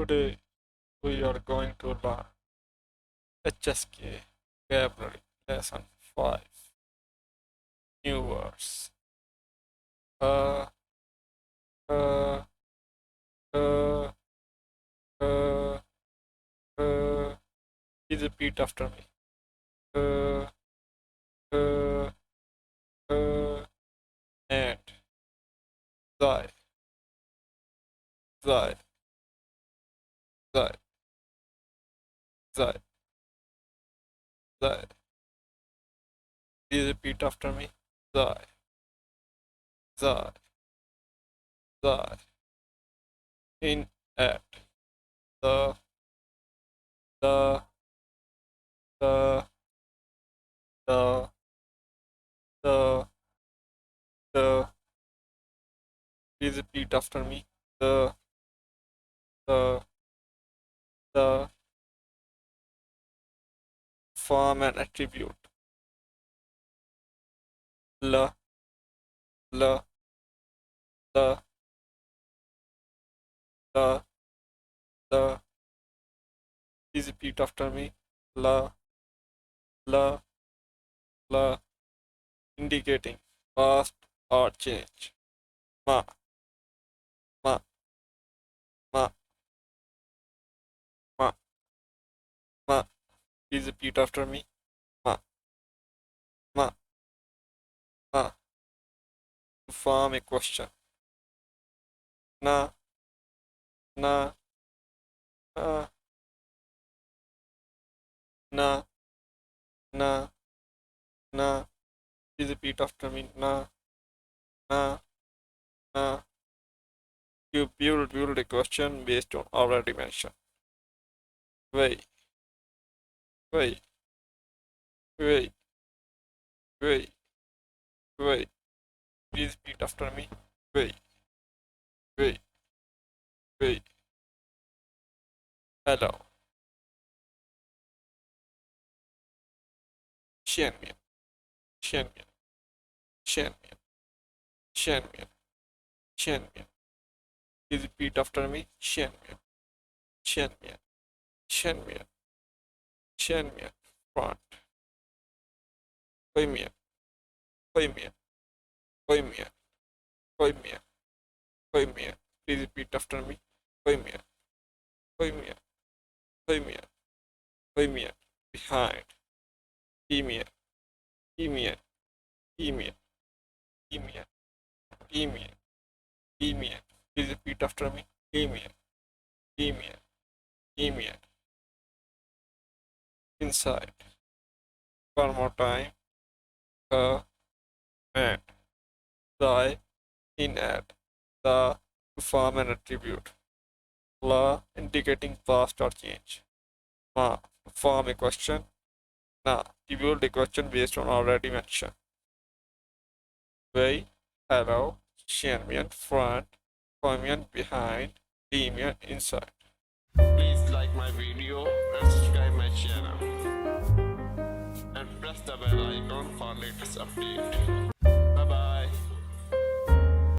Today we are going to learn HSK vocabulary lesson 5. New words. Uh, uh, uh, uh, Please repeat after me. Uh, uh, and zai, zai, zai, zai, zai. Please repeat after me. Zai, zai, zai. In, at, the, the, the, the, the, the. Please repeat after me. The, the, the. Form and attribute. La, la, the, the, the. Please repeat after me. La, la, la. Indicating past or change. Ma, ma, ma, ma, ma. Please repeat after me. Ma, ma, ma. To form a question. Na, na, na, na, na, na. Please repeat after me. Na, na, na. You build a question based on already mentioned. Way, way, way, way, way. Please repeat after me. Way, way, way. Hello. 见面，见面，见面，见面，见面。Please repeat after me. 见面，见面，见面，见面。Front. 会面，会面，会面，会面，会面。Please repeat after me. 会面，会面，会面，会面。Behind. 地面，地面，地面，地面，地面，地面。Please repeat after me. 地面，地面，地面。Inside. One more time. And, the, in, at, the, to form an attribute. La, indicating past or change. Ma, to form a question. Na, to build a question based on already mentioned. Way, hello, 前面 front, 后面 behind, 里面 inside. Please like my video and subscribe my channel and press the bell icon for latest update. Bye bye.